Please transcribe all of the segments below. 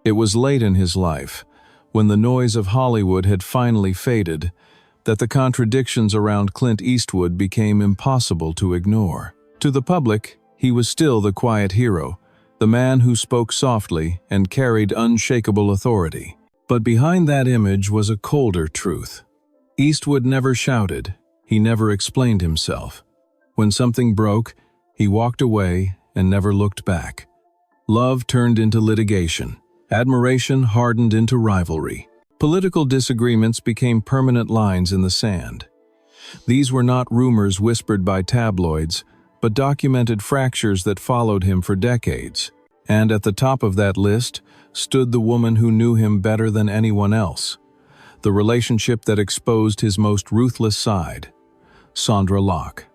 It was late in his life, when the noise of Hollywood had finally faded, that the contradictions around Clint Eastwood became impossible to ignore. To the public, he was still the quiet hero, the man who spoke softly and carried unshakable authority. But behind that image was a colder truth. Eastwood never shouted, he never explained himself. When something broke, he walked away and never looked back. Love turned into litigation. Admiration hardened into rivalry. Political disagreements became permanent lines in the sand. These were not rumors whispered by tabloids, but documented fractures that followed him for decades. And at the top of that list stood the woman who knew him better than anyone else. The relationship that exposed his most ruthless side. Sondra Locke.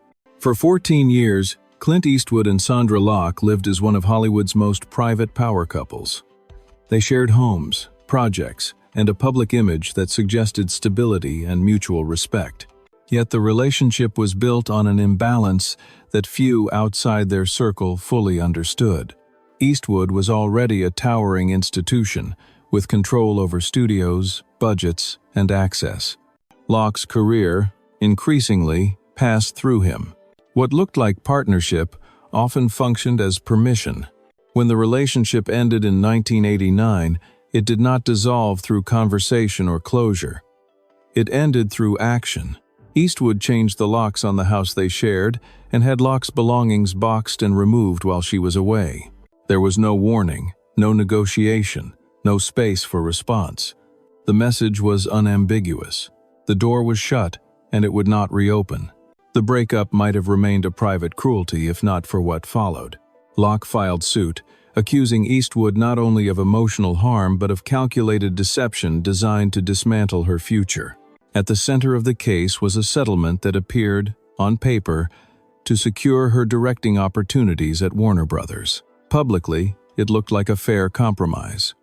For 14 years, Clint Eastwood and Sondra Locke lived as one of Hollywood's most private power couples. They shared homes, projects, and a public image that suggested stability and mutual respect. Yet the relationship was built on an imbalance that few outside their circle fully understood. Eastwood was already a towering institution, with control over studios, budgets, and access. Locke's career, increasingly, passed through him. What looked like partnership often functioned as permission. When the relationship ended in 1989, it did not dissolve through conversation or closure. It ended through action. Eastwood changed the locks on the house they shared and had Locke's belongings boxed and removed while she was away. There was no warning, no negotiation, no space for response. The message was unambiguous. The door was shut, and it would not reopen. The breakup might have remained a private cruelty if not for what followed. Locke filed suit, accusing Eastwood not only of emotional harm but of calculated deception designed to dismantle her future. At the center of the case was a settlement that appeared, on paper, to secure her directing opportunities at Warner Brothers. Publicly, it looked like a fair compromise.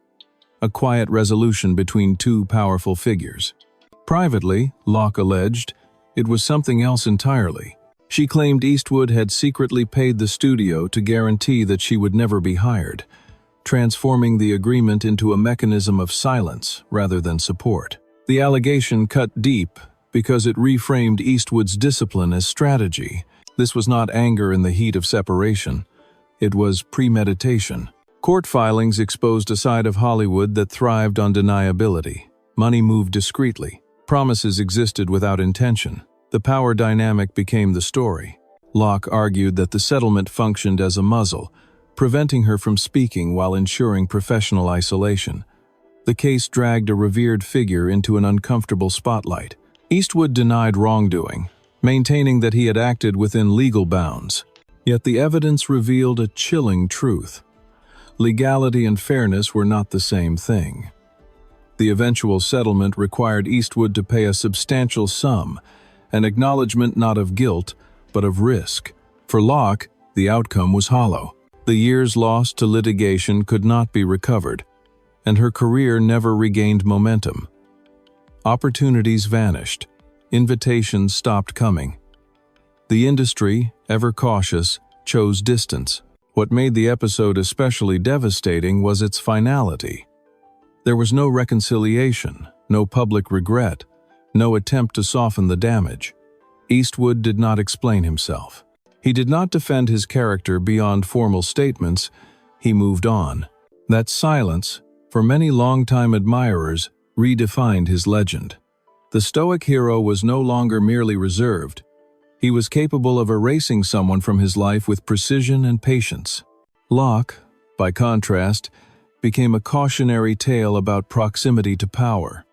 A quiet resolution between two powerful figures. Privately, Locke alleged, it was something else entirely. She claimed Eastwood had secretly paid the studio to guarantee that she would never be hired, transforming the agreement into a mechanism of silence rather than support. The allegation cut deep because it reframed Eastwood's discipline as strategy. This was not anger in the heat of separation. It was premeditation. Court filings exposed a side of Hollywood that thrived on deniability. Money moved discreetly. Promises existed without intention. The power dynamic became the story. Locke argued that the settlement functioned as a muzzle, preventing her from speaking while ensuring professional isolation. The case dragged a revered figure into an uncomfortable spotlight. Eastwood denied wrongdoing, maintaining that he had acted within legal bounds. Yet the evidence revealed a chilling truth. Legality and fairness were not the same thing. The eventual settlement required Eastwood to pay a substantial sum, an acknowledgement not of guilt, but of risk. For Locke, the outcome was hollow. The years lost to litigation could not be recovered, and her career never regained momentum. Opportunities vanished. Invitations stopped coming. The industry, ever cautious, chose distance. What made the episode especially devastating was its finality. There was no reconciliation, no public regret, no attempt to soften the damage. Eastwood did not explain himself. He did not defend his character beyond formal statements. He moved on. That silence, for many longtime admirers, redefined his legend. The stoic hero was no longer merely reserved. He was capable of erasing someone from his life with precision and patience. Locke, by contrast, became a cautionary tale about proximity to power.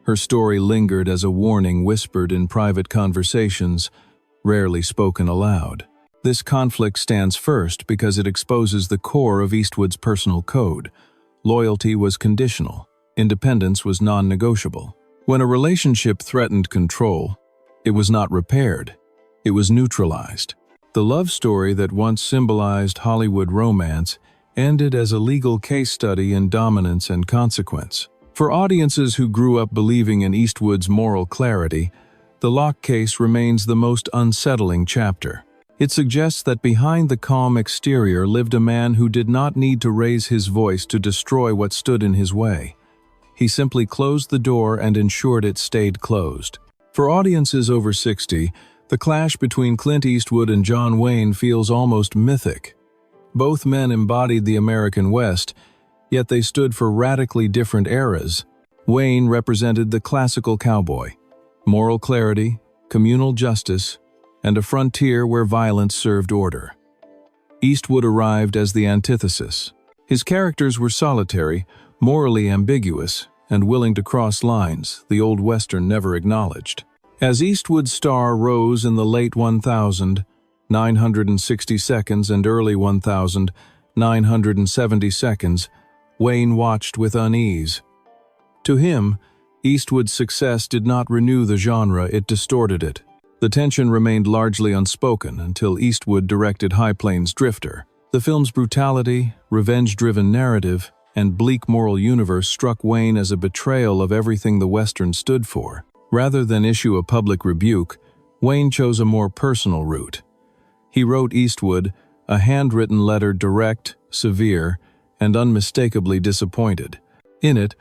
Her story lingered as a warning whispered in private conversations, rarely spoken aloud. This conflict stands first because it exposes the core of Eastwood's personal code. Loyalty was conditional. Independence was non-negotiable. When a relationship threatened control, it was not repaired. It was neutralized. The love story that once symbolized Hollywood romance ended as a legal case study in dominance and consequence. For audiences who grew up believing in Eastwood's moral clarity, the Locke case remains the most unsettling chapter. It suggests that behind the calm exterior lived a man who did not need to raise his voice to destroy what stood in his way. He simply closed the door and ensured it stayed closed. For audiences over 60, the clash between Clint Eastwood and John Wayne feels almost mythic. Both men embodied the American West, yet they stood for radically different eras. Wayne represented the classical cowboy, moral clarity, communal justice, and a frontier where violence served order. Eastwood arrived as the antithesis. His characters were solitary, morally ambiguous, and willing to cross lines the old Western never acknowledged. As Eastwood's star rose in the late 1960s and early 1970s, Wayne watched with unease. To him, Eastwood's success did not renew the genre, it distorted it. The tension remained largely unspoken until Eastwood directed High Plains Drifter. The film's brutality, revenge-driven narrative, and bleak moral universe struck Wayne as a betrayal of everything the Western stood for. Rather than issue a public rebuke, Wayne chose a more personal route. He wrote Eastwood a handwritten letter direct, severe, and unmistakably disappointed. In it,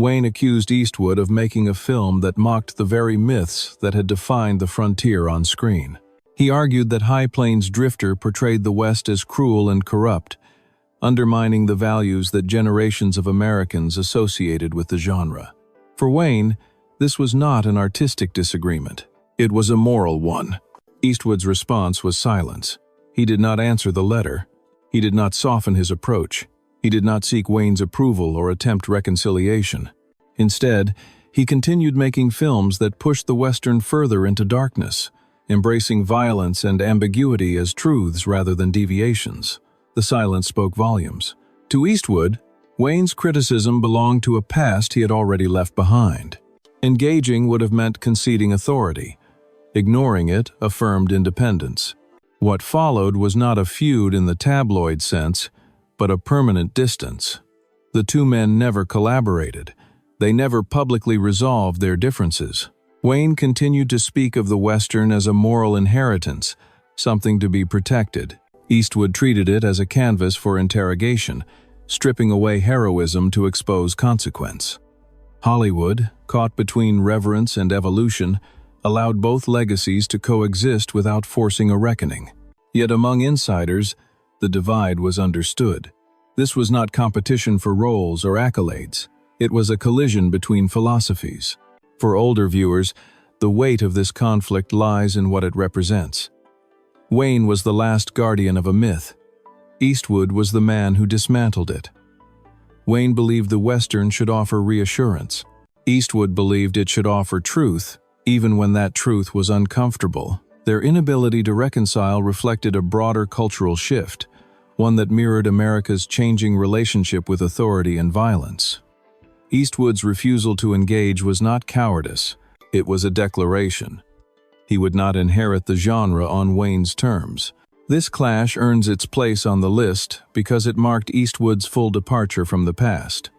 Wayne accused Eastwood of making a film that mocked the very myths that had defined the frontier on screen. He argued that High Plains Drifter portrayed the West as cruel and corrupt, undermining the values that generations of Americans associated with the genre. For Wayne, this was not an artistic disagreement. It was a moral one. Eastwood's response was silence. He did not answer the letter. He did not soften his approach. He did not seek Wayne's approval or attempt reconciliation. Instead, he continued making films that pushed the Western further into darkness, embracing violence and ambiguity as truths rather than deviations. The silence spoke volumes. To Eastwood, Wayne's criticism belonged to a past he had already left behind. Engaging would have meant conceding authority. Ignoring it affirmed independence. What followed was not a feud in the tabloid sense, but a permanent distance. The two men never collaborated. They never publicly resolved their differences. Wayne continued to speak of the Western as a moral inheritance, something to be protected. Eastwood treated it as a canvas for interrogation, stripping away heroism to expose consequence. Hollywood, caught between reverence and evolution, allowed both legacies to coexist without forcing a reckoning. Yet among insiders, the divide was understood. This was not competition for roles or accolades. It was a collision between philosophies. For older viewers, the weight of this conflict lies in what it represents. Wayne was the last guardian of a myth. Eastwood was the man who dismantled it. Wayne believed the Western should offer reassurance. Eastwood believed it should offer truth, even when that truth was uncomfortable. Their inability to reconcile reflected a broader cultural shift, one that mirrored America's changing relationship with authority and violence. Eastwood's refusal to engage was not cowardice, it was a declaration. He would not inherit the genre on Wayne's terms. This clash earns its place on the list because it marked Eastwood's full departure from the past.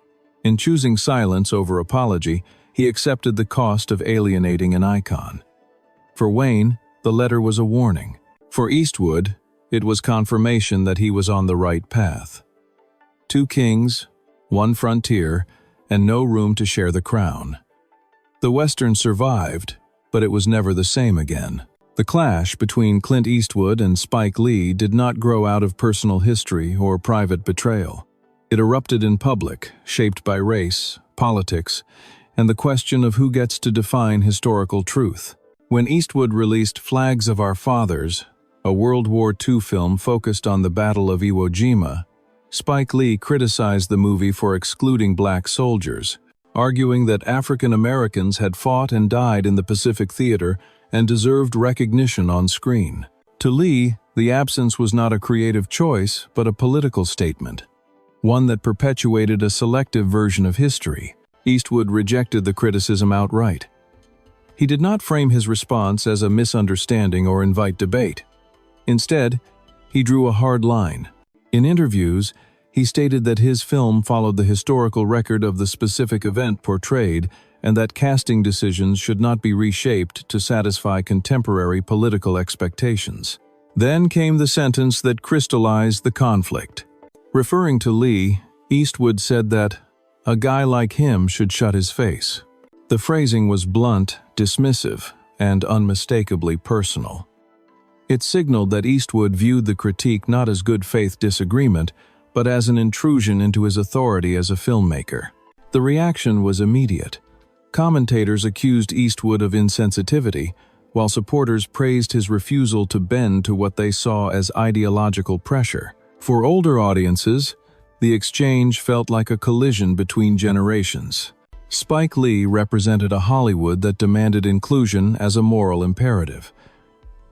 In choosing silence over apology, he accepted the cost of alienating an icon. For Wayne, the letter was a warning. For Eastwood, it was confirmation that he was on the right path. Two kings, one frontier, and no room to share the crown. The Western survived, but it was never the same again. The clash between Clint Eastwood and Spike Lee did not grow out of personal history or private betrayal. It erupted in public, shaped by race, politics, and the question of who gets to define historical truth. When Eastwood released Flags of Our Fathers, a World War II film focused on the Battle of Iwo Jima, Spike Lee criticized the movie for excluding black soldiers, arguing that African Americans had fought and died in the Pacific Theater and deserved recognition on screen. To Lee, the absence was not a creative choice, but a political statement, one that perpetuated a selective version of history. Eastwood rejected the criticism outright. He did not frame his response as a misunderstanding or invite debate. Instead, he drew a hard line. In interviews, he stated that his film followed the historical record of the specific event portrayed and that casting decisions should not be reshaped to satisfy contemporary political expectations. Then came the sentence that crystallized the conflict. Referring to Lee, Eastwood said that, "A guy like him should shut his face." The phrasing was blunt, dismissive, and unmistakably personal. It signaled that Eastwood viewed the critique not as good faith disagreement, but as an intrusion into his authority as a filmmaker. The reaction was immediate. Commentators accused Eastwood of insensitivity, while supporters praised his refusal to bend to what they saw as ideological pressure. For older audiences, the exchange felt like a collision between generations. Spike Lee represented a Hollywood that demanded inclusion as a moral imperative.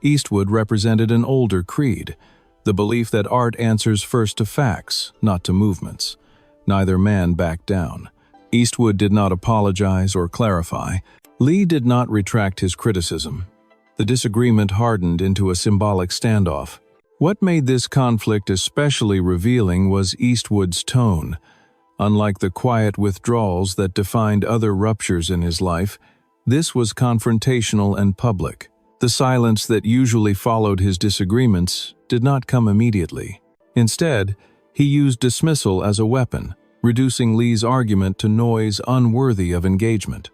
Eastwood represented an older creed, the belief that art answers first to facts, not to movements. Neither man backed down. Eastwood did not apologize or clarify. Lee did not retract his criticism. The disagreement hardened into a symbolic standoff. What made this conflict especially revealing was Eastwood's tone. Unlike the quiet withdrawals that defined other ruptures in his life, this was confrontational and public. The silence that usually followed his disagreements did not come immediately. Instead, he used dismissal as a weapon, reducing Lee's argument to noise unworthy of engagement.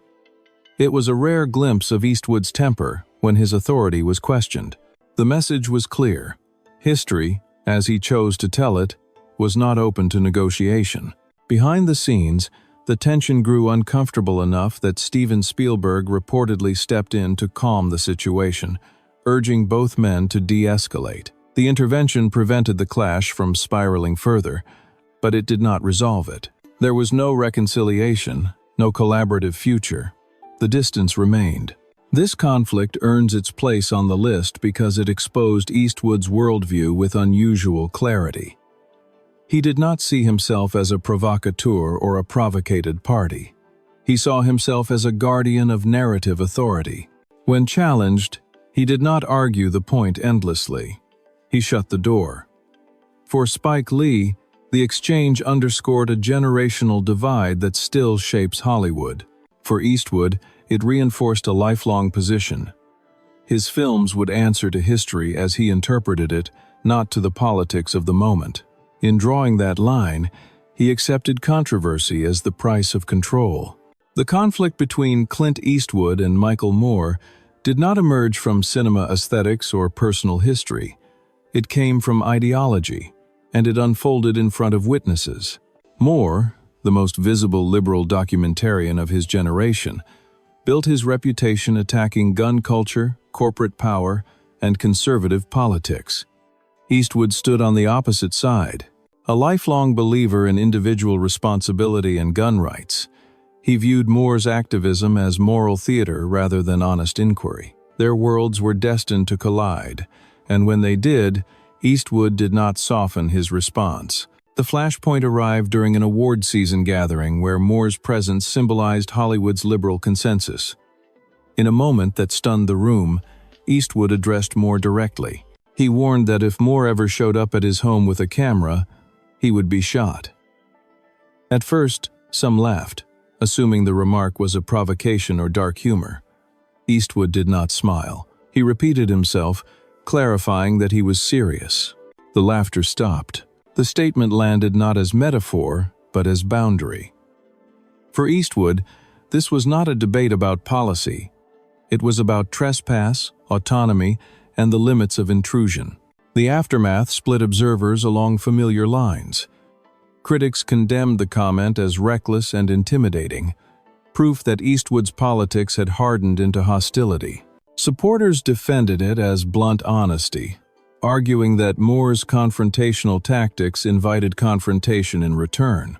It was a rare glimpse of Eastwood's temper when his authority was questioned. The message was clear. History, as he chose to tell it, was not open to negotiation. Behind the scenes, the tension grew uncomfortable enough that Steven Spielberg reportedly stepped in to calm the situation, urging both men to de-escalate. The intervention prevented the clash from spiraling further, but it did not resolve it. There was no reconciliation, no collaborative future. The distance remained. This conflict earns its place on the list because it exposed Eastwood's worldview with unusual clarity. He did not see himself as a provocateur or a provocated party. He saw himself as a guardian of narrative authority. When challenged, he did not argue the point endlessly. He shut the door. For Spike Lee, the exchange underscored a generational divide that still shapes Hollywood. For Eastwood, it reinforced a lifelong position. His films would answer to history as he interpreted it, not to the politics of the moment. In drawing that line, he accepted controversy as the price of control. The conflict between Clint Eastwood and Michael Moore did not emerge from cinema aesthetics or personal history. It came from ideology, and it unfolded in front of witnesses. Moore, the most visible liberal documentarian of his generation, built his reputation attacking gun culture, corporate power, and conservative politics. Eastwood stood on the opposite side. A lifelong believer in individual responsibility and gun rights, he viewed Moore's activism as moral theater rather than honest inquiry. Their worlds were destined to collide, and when they did, Eastwood did not soften his response. The flashpoint arrived during an award season gathering where Moore's presence symbolized Hollywood's liberal consensus. In a moment that stunned the room, Eastwood addressed Moore directly. He warned that if Moore ever showed up at his home with a camera, he would be shot. At first, some laughed, assuming the remark was a provocation or dark humor. Eastwood did not smile. He repeated himself, clarifying that he was serious. The laughter stopped. The statement landed not as metaphor, but as boundary. For Eastwood, this was not a debate about policy. It was about trespass, autonomy, and the limits of intrusion. The aftermath split observers along familiar lines. Critics condemned the comment as reckless and intimidating, proof that Eastwood's politics had hardened into hostility. Supporters defended it as blunt honesty, arguing that Moore's confrontational tactics invited confrontation in return.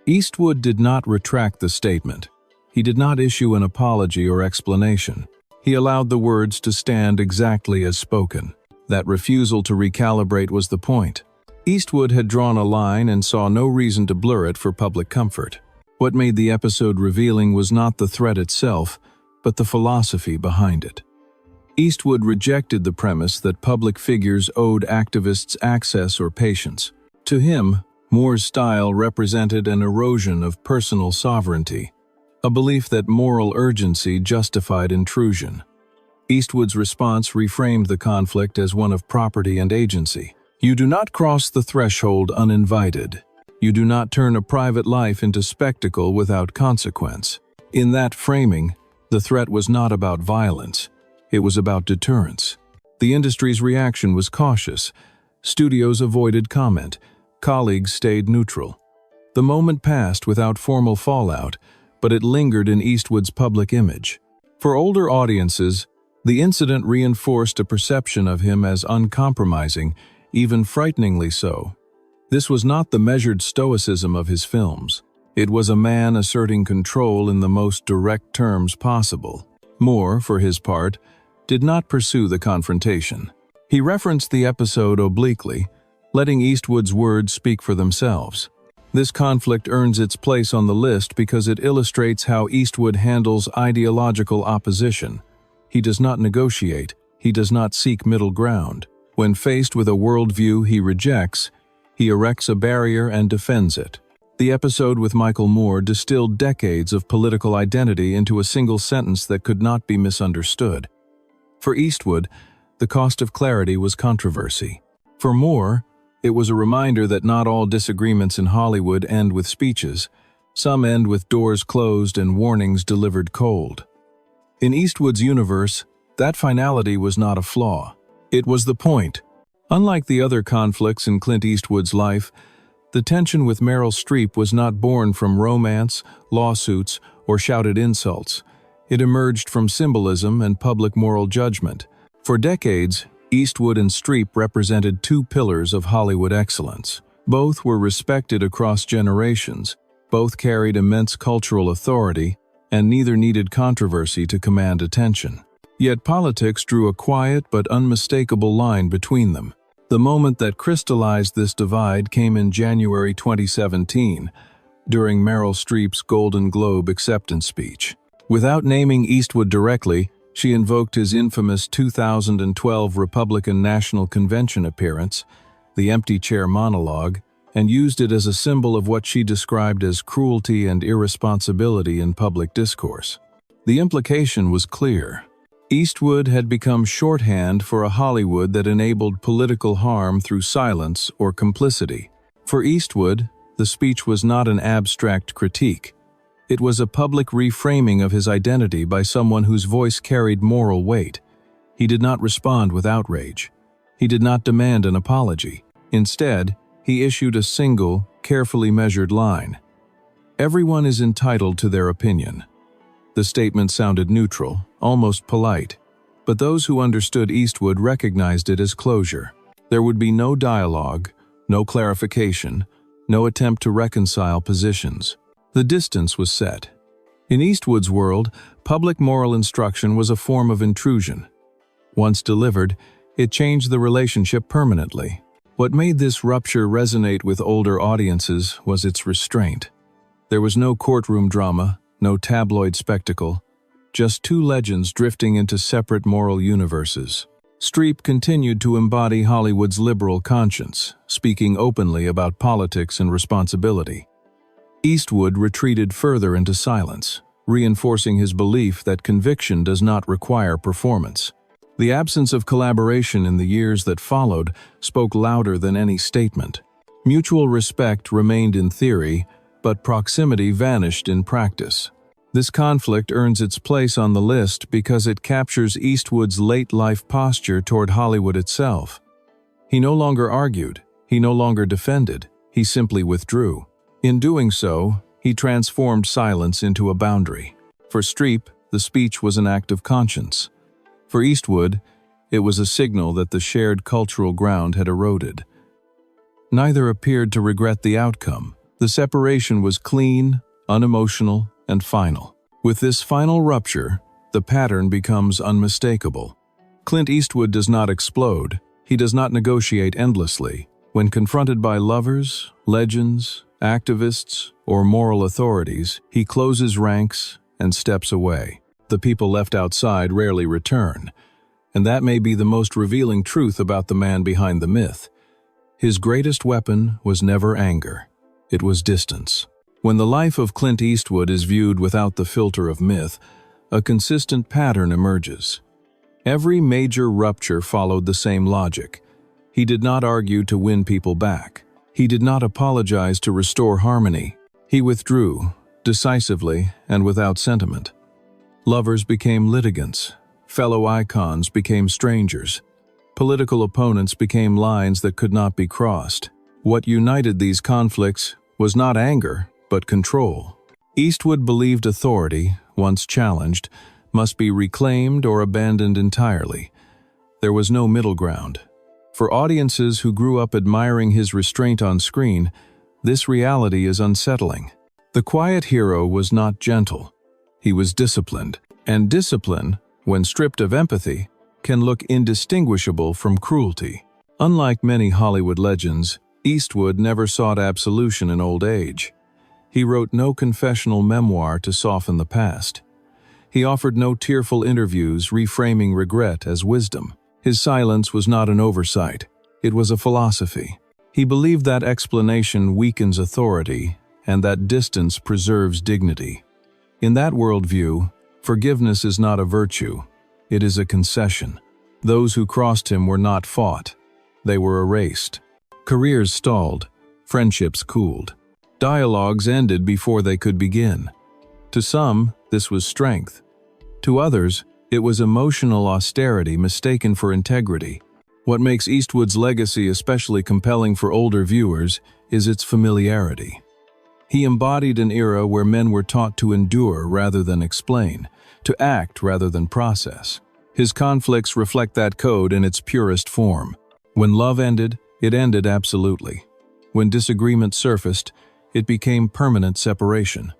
Eastwood did not retract the statement. He did not issue an apology or explanation. He allowed the words to stand exactly as spoken. That refusal to recalibrate was the point. Eastwood had drawn a line and saw no reason to blur it for public comfort. What made the episode revealing was not the threat itself, but the philosophy behind it. Eastwood rejected the premise that public figures owed activists access or patience. To him, Moore's style represented an erosion of personal sovereignty, a belief that moral urgency justified intrusion. Eastwood's response reframed the conflict as one of property and agency. You do not cross the threshold uninvited. You do not turn a private life into spectacle without consequence. In that framing, the threat was not about violence. It was about deterrence. The industry's reaction was cautious. Studios avoided comment. Colleagues stayed neutral. The moment passed without formal fallout, but it lingered in Eastwood's public image. For older audiences, the incident reinforced a perception of him as uncompromising, even frighteningly so. This was not the measured stoicism of his films. It was a man asserting control in the most direct terms possible. Moore, for his part, did not pursue the confrontation. He referenced the episode obliquely, letting Eastwood's words speak for themselves. This conflict earns its place on the list because it illustrates how Eastwood handles ideological opposition. He does not negotiate. He does not seek middle ground. When faced with a worldview he rejects, he erects a barrier and defends it. The episode with Michael Moore distilled decades of political identity into a single sentence that could not be misunderstood. For Eastwood, the cost of clarity was controversy. For Moore, it was a reminder that not all disagreements in Hollywood end with speeches. Some end with doors closed and warnings delivered cold. In Eastwood's universe, that finality was not a flaw. It was the point. Unlike the other conflicts in Clint Eastwood's life, the tension with Meryl Streep was not born from romance, lawsuits, or shouted insults. It emerged from symbolism and public moral judgment. For decades, Eastwood and Streep represented two pillars of Hollywood excellence. Both were respected across generations, both carried immense cultural authority, and neither needed controversy to command attention. Yet politics drew a quiet but unmistakable line between them. The moment that crystallized this divide came in January 2017, during Meryl Streep's Golden Globe acceptance speech. Without naming Eastwood directly, she invoked his infamous 2012 Republican National Convention appearance, the empty chair monologue, and used it as a symbol of what she described as cruelty and irresponsibility in public discourse. The implication was clear. Eastwood had become shorthand for a Hollywood that enabled political harm through silence or complicity. For Eastwood, the speech was not an abstract critique. It was a public reframing of his identity by someone whose voice carried moral weight. He did not respond with outrage. He did not demand an apology. Instead, he issued a single, carefully measured line. Everyone is entitled to their opinion. The statement sounded neutral, almost polite, but those who understood Eastwood recognized it as closure. There would be no dialogue, no clarification, no attempt to reconcile positions. The distance was set. In Eastwood's world, public moral instruction was a form of intrusion. Once delivered, it changed the relationship permanently. What made this rupture resonate with older audiences was its restraint. There was no courtroom drama, no tabloid spectacle, just two legends drifting into separate moral universes. Streep continued to embody Hollywood's liberal conscience, speaking openly about politics and responsibility. Eastwood retreated further into silence, reinforcing his belief that conviction does not require performance. The absence of collaboration in the years that followed spoke louder than any statement. Mutual respect remained in theory, but proximity vanished in practice. This conflict earns its place on the list because it captures Eastwood's late-life posture toward Hollywood itself. He no longer argued, he no longer defended, he simply withdrew. In doing so, he transformed silence into a boundary. For Streep, the speech was an act of conscience. For Eastwood, it was a signal that the shared cultural ground had eroded. Neither appeared to regret the outcome. The separation was clean, unemotional, and final. With this final rupture, the pattern becomes unmistakable. Clint Eastwood does not explode. He does not negotiate endlessly. When confronted by lovers, legends, activists, or moral authorities, he closes ranks and steps away. The people left outside rarely return, and that may be the most revealing truth about the man behind the myth. His greatest weapon was never anger. It was distance. When the life of Clint Eastwood is viewed without the filter of myth, a consistent pattern emerges. Every major rupture followed the same logic. He did not argue to win people back. He did not apologize to restore harmony. He withdrew, decisively and without sentiment. Lovers became litigants. Fellow icons became strangers. Political opponents became lines that could not be crossed. What united these conflicts was not anger, but control. Eastwood believed authority, once challenged, must be reclaimed or abandoned entirely. There was no middle ground. For audiences who grew up admiring his restraint on screen, this reality is unsettling. The quiet hero was not gentle. He was disciplined, and discipline, when stripped of empathy, can look indistinguishable from cruelty. Unlike many Hollywood legends, Eastwood never sought absolution in old age. He wrote no confessional memoir to soften the past. He offered no tearful interviews reframing regret as wisdom. His silence was not an oversight. It was a philosophy. He believed that explanation weakens authority and that distance preserves dignity. In that worldview, forgiveness is not a virtue. It is a concession. Those who crossed him were not fought. They were erased. Careers stalled. Friendships cooled. Dialogues ended before they could begin. To some, this was strength. To others, it was emotional austerity mistaken for integrity. What makes Eastwood's legacy especially compelling for older viewers is its familiarity. He embodied an era where men were taught to endure rather than explain, to act rather than process. His conflicts reflect that code in its purest form. When love ended, it ended absolutely. When disagreement surfaced, it became permanent separation.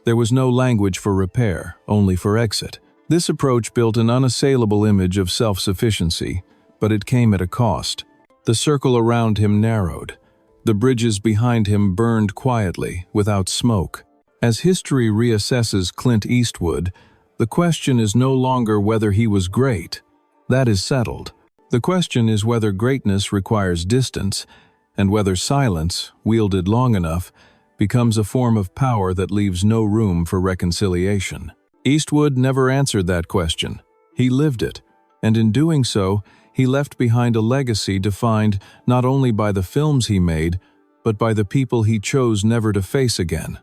There was no language for repair, only for exit. This approach built an unassailable image of self-sufficiency, but it came at a cost. The circle around him narrowed. The bridges behind him burned quietly, without smoke. As history reassesses Clint Eastwood, the question is no longer whether he was great. That is settled. The question is whether greatness requires distance, and whether silence, wielded long enough, becomes a form of power that leaves no room for reconciliation. Eastwood never answered that question. He lived it, and in doing so, he left behind a legacy defined not only by the films he made, but by the people he chose never to face again.